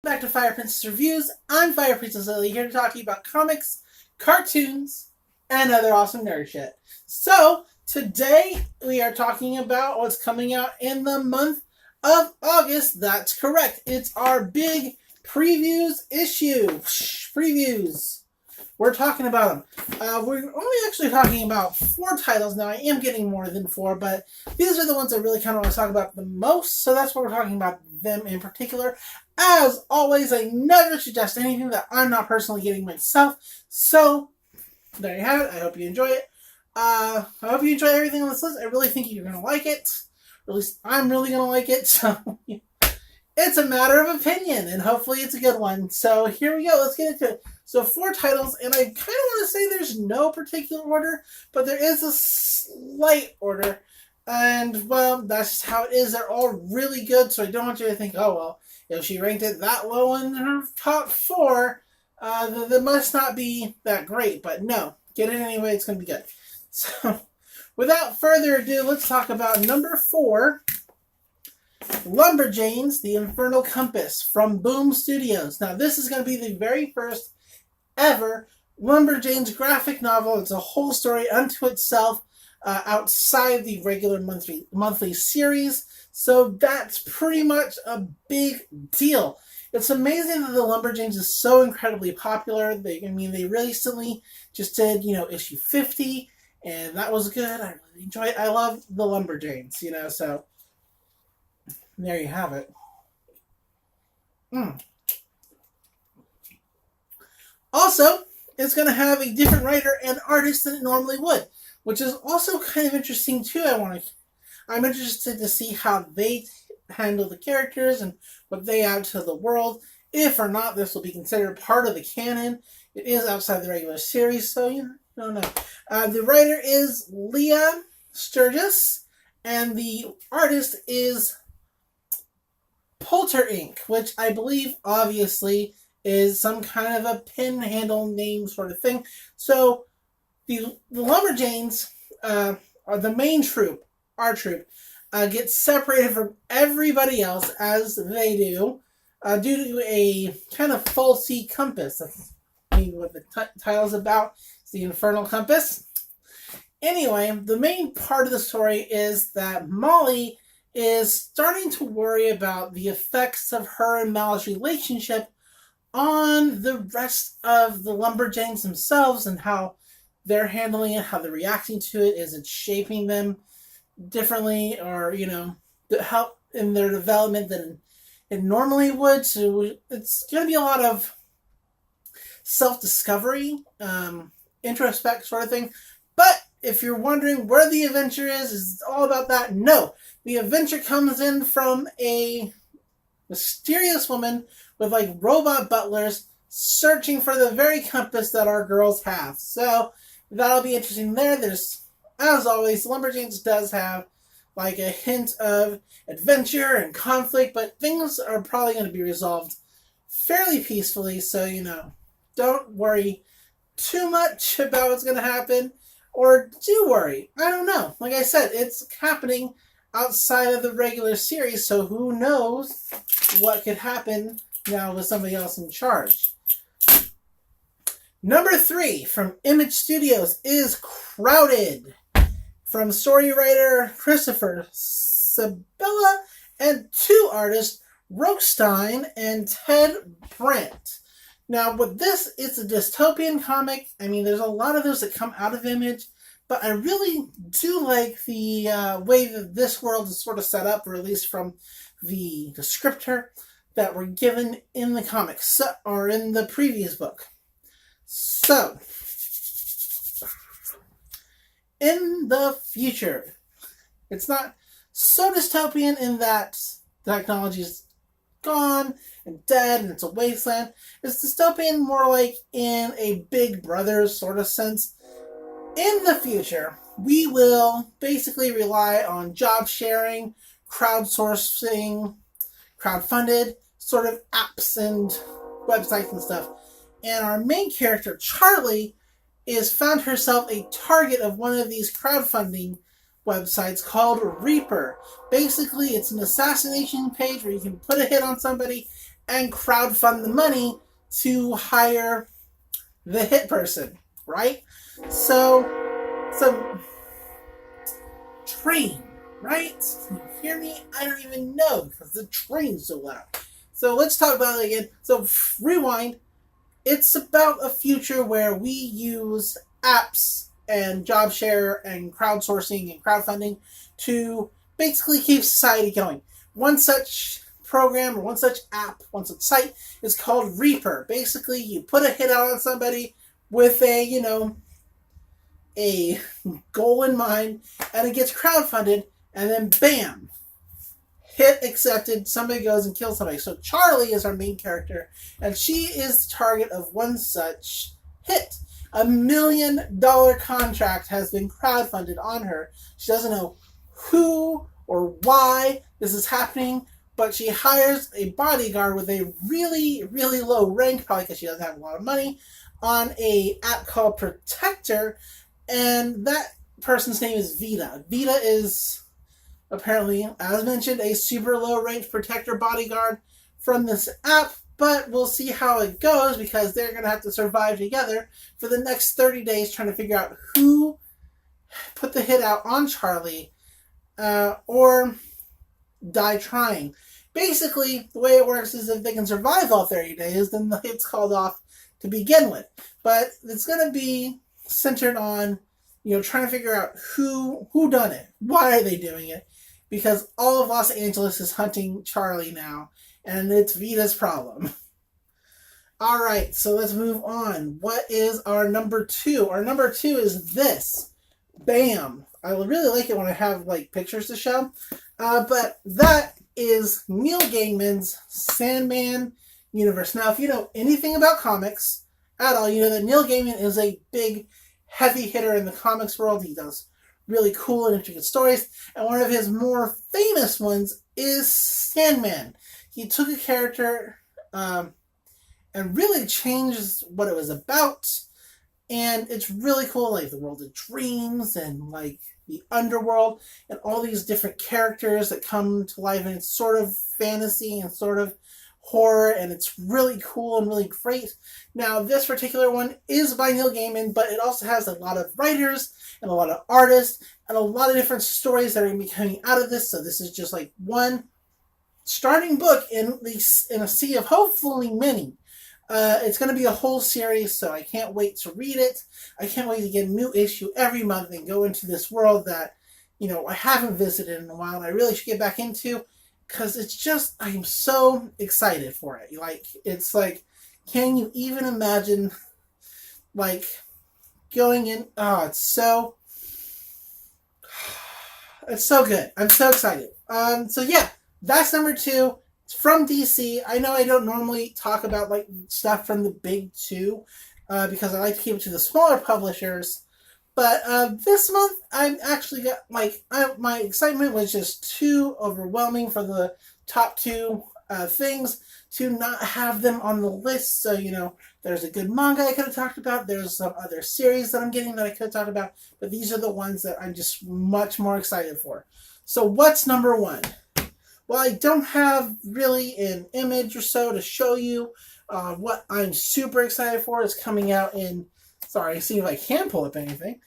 Back to Fire Princess Reviews. I'm Fire Princess Lily, here to talk to you about comics, cartoons, and other awesome nerd shit. So, today we are talking about what's coming out in the month of August. That's correct. It's our big previews issue. Previews. We're talking about them. We're only actually talking about 4 titles now. I am getting more than 4, but these are the ones I really kind of want to talk about the most, so that's what we're talking about them in particular. As always, I never suggest anything that I'm not personally getting myself, so there you have it. I hope you enjoy it. I hope you enjoy everything on this list. I really think you're going to like it. Or at least I'm really going to like it, so it's a matter of opinion, and hopefully it's a good one. So here we go. Let's get into it. So 4 titles, and I kind of want to say there's no particular order, but there is a slight order. And, well, that's just how it is. They're all really good, so I don't want you to think, oh, well, if she ranked it that low in her top 4, that must not be that great. But no, get it anyway. It's going to be good. So, without further ado, let's talk about number 4, Lumberjanes, The Infernal Compass from Boom Studios. Now, this is going to be the very first ever Lumberjanes graphic novel. It's a whole story unto itself, outside the regular monthly series. So that's pretty much a big deal. It's amazing that the Lumberjanes is so incredibly popular. They recently just did, issue 50, and that was good. I really enjoyed it. I love the Lumberjanes, so there you have it. Also, it's going to have a different writer and artist than it normally would, which is also kind of interesting too. I'm interested to see how they handle the characters and what they add to the world. If or not this will be considered part of the canon. It is outside the regular series, so don't know. The writer is Leah Sturgis, and the artist is Poulter Inc., which I believe, obviously, is some kind of a pin handle name sort of thing. So, the Lumberjanes are the main troop, our troop, gets separated from everybody else, as they do, due to a kind of faulty compass. That's maybe what the title's about. It's the Infernal Compass. Anyway, the main part of the story is that Molly is starting to worry about the effects of her and Mal's relationship on the rest of the Lumberjanes themselves, and how they're handling it, how they're reacting to it. Is it shaping them differently, or, help in their development than it normally would? So it's going to be a lot of self-discovery, introspect sort of thing. But if you're wondering where the adventure is it all about that? No. The adventure comes in from a mysterious woman with robot butlers searching for the very compass that our girls have. So that'll be interesting there. There's, as always, Lumberjanes does have a hint of adventure and conflict, but things are probably going to be resolved fairly peacefully, so, don't worry too much about what's going to happen, or do worry. I don't know. Like I said, it's happening outside of the regular series, so who knows what could happen now with somebody else in charge. Number 3 from Image Studios is Crowded, from story writer Christopher Sebela and 2 artists, Rockstein and Ted Brandt. Now, with this, it's a dystopian comic. There's a lot of those that come out of Image, but I really do like the way that this world is sort of set up, or at least from the descriptor that were given in the comics, or in the previous book. So, in the future, it's not so dystopian in that technology is gone and dead and it's a wasteland. It's dystopian more like in a Big Brother sort of sense. In the future, we will basically rely on job sharing, crowdsourcing, crowdfunded sort of apps and websites and stuff. And our main character, Charlie, is found herself a target of one of these crowdfunding websites called Reaper. Basically, it's an assassination page where you can put a hit on somebody and crowdfund the money to hire the hit person, right? So train, right? Can you hear me? I don't even know because the train's so loud. So let's talk about it again. So rewind. It's about a future where we use apps and job share and crowdsourcing and crowdfunding to basically keep society going. One such program or one such app, one such site is called Reaper. Basically, you put a hit out on somebody with a goal in mind, and it gets crowdfunded, and then bam, hit accepted, somebody goes and kills somebody. So Charlie is our main character, and she is the target of one such hit. $1 million contract has been crowdfunded on her. She doesn't know who or why this is happening, but she hires a bodyguard with a really, really low rank, probably because she doesn't have a lot of money, on a app called Protector, and that person's name is Vita. Vita is apparently, as mentioned, a super low ranked Protector bodyguard from this app, but we'll see how it goes because they're going to have to survive together for the next 30 days trying to figure out who put the hit out on Charlie or die trying. Basically, the way it works is if they can survive all 30 days, then the hit's called off to begin with. But it's going to be centered on, trying to figure out who done it. Why are they doing it? Because all of Los Angeles is hunting Charlie now, and it's Vita's problem. All right, so let's move on. What is our number 2? Our number 2 is this. Bam. I really like it when I have pictures to show. But that is Neil Gaiman's Sandman universe. Now, if you know anything about comics at all, you know that Neil Gaiman is a big, heavy hitter in the comics world. He does really cool and intricate stories, and one of his more famous ones is Sandman. He took a character and really changed what it was about, and it's really cool, the world of dreams and the underworld and all these different characters that come to life, and it's sort of fantasy and sort of horror, and it's really cool and really great. Now, this particular one is by Neil Gaiman, but it also has a lot of writers and a lot of artists and a lot of different stories that are going to be coming out of this. So this is just one starting book in a sea of hopefully many. It's going to be a whole series, so I can't wait to read it. I can't wait to get a new issue every month and go into this world that, I haven't visited in a while and I really should get back into. Because it's just, I'm so excited for it. It's can you even imagine, going in? Oh, it's so good. I'm so excited. So yeah, that's number 2. It's from DC. I know I don't normally talk about, stuff from the big 2, because I like to keep it to the smaller publishers. But this month, I actually got, my excitement was just too overwhelming for the top 2 things to not have them on the list. So, there's a good manga I could have talked about. There's some other series that I'm getting that I could have talked about. But these are the ones that I'm just much more excited for. So what's number 1? Well, I don't have really an image or so to show you. What I'm super excited for is coming out in... Sorry, see if I can pull up anything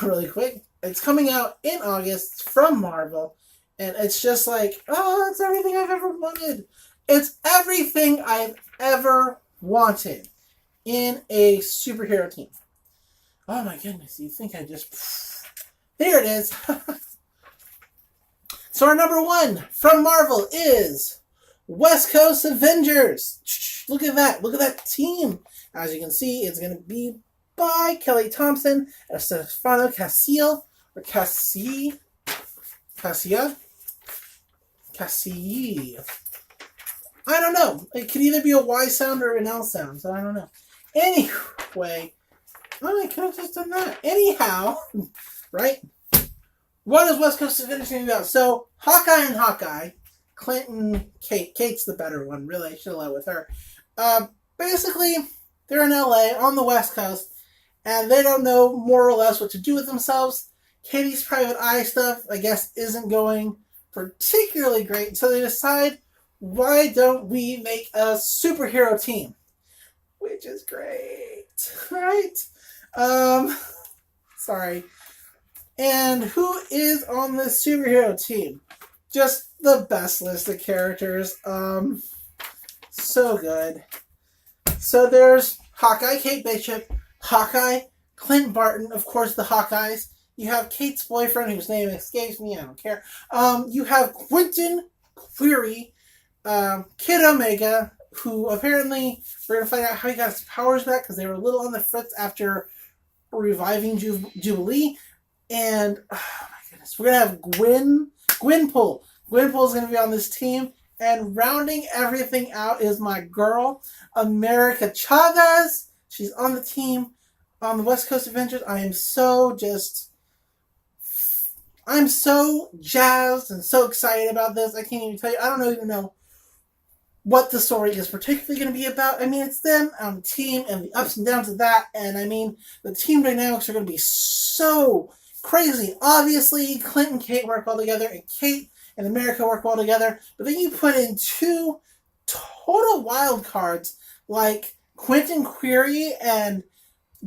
really quick. It's coming out in August from Marvel, and it's just it's everything I've ever wanted. It's everything I've ever wanted in a superhero team. Oh my goodness, you think I just... Here it is. So our number 1 from Marvel is West Coast Avengers. Look at that. Look at that team. As you can see, it's going to be by Kelly Thompson and Stefano Casillo, or Cassie. I don't know. It could either be a Y sound or an L sound, so I don't know. Anyway, I could have just done that. Anyhow, right? What is West Coast Avengers about? So, Hawkeye and Hawkeye, Clint Kate. Kate's the better one, really. I should have led with her. Basically, they're in LA on the West Coast, and they don't know more or less what to do with themselves. Katie's private eye stuff, I guess, isn't going particularly great, so they decide, why don't we make a superhero team? Which is great, right? Sorry. And who is on the superhero team? Just the best list of characters. So good. So there's Hawkeye, Kate Bishop, Hawkeye, Clint Barton, of course the Hawkeyes. You have Kate's boyfriend, whose name escapes me, I don't care. You have Quentin Query, Kid Omega, who apparently we're going to find out how he got his powers back because they were a little on the fritz after reviving Jubilee. And, oh my goodness, we're going to have Gwenpool. Gwenpool is going to be on this team. And rounding everything out is my girl, America Chavez. She's on the team on the West Coast Avengers. I'm so jazzed and so excited about this. I can't even tell you. I don't even know what the story is particularly going to be about. I mean, it's them on the team and the ups and downs of that. And I mean, the team dynamics are going to be so crazy. Obviously, Clint and Kate work well together, and Kate and America work well together. But then you put in two total wild cards like Quentin Query and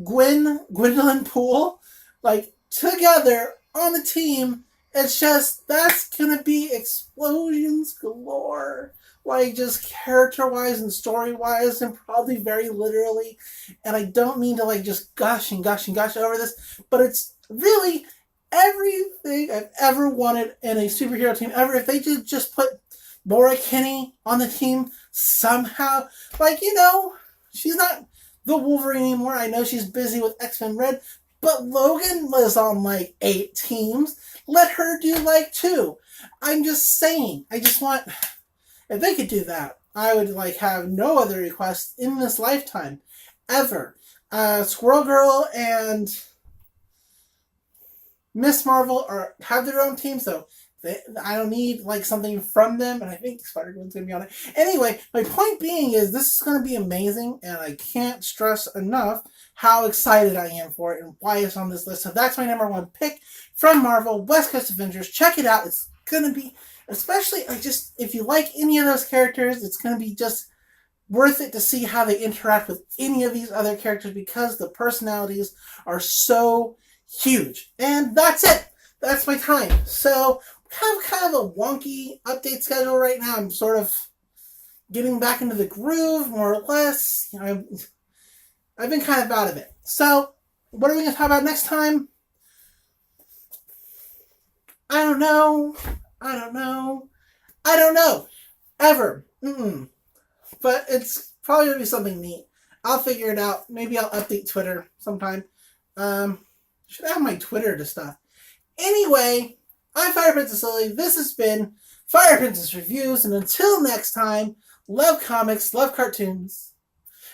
Gwendolyn Poole, like together on the team. It's just, that's gonna be explosions galore. Like, just character-wise and story-wise, and probably very literally. And I don't mean to, like, just gush and gush and gush over this, but it's really everything I've ever wanted in a superhero team ever. If they did just put Laura Kinney on the team somehow, like, you know, she's not the Wolverine anymore. I know she's busy with X-Men Red, but Logan was on, like, 8 teams. Let her do, like, 2. I'm just saying. I just want... If they could do that, I would, like, have no other requests in this lifetime. Ever. Squirrel Girl and Miss Marvel have their own teams, so I don't need, like, something from them, and I think Spider-Gwen's going to be on it. Anyway, my point being is this is going to be amazing, and I can't stress enough how excited I am for it and why it's on this list. So that's my number 1 pick from Marvel, West Coast Avengers. Check it out. It's going to be... Especially, if you like any of those characters, it's going to be just worth it to see how they interact with any of these other characters because the personalities are so huge. And that's it. That's my time. So, we have kind of a wonky update schedule right now. I'm sort of getting back into the groove, more or less. You know, I've been kind of out of it. So, what are we going to talk about next time? I don't know. Ever. But it's probably going to be something neat. I'll figure it out. Maybe I'll update Twitter sometime. Should have my Twitter to stuff. Anyway, I'm Fire Princess Lily. This has been Fire Princess Reviews. And until next time, love comics, love cartoons.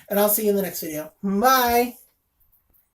And I'll see you in the next video. Bye.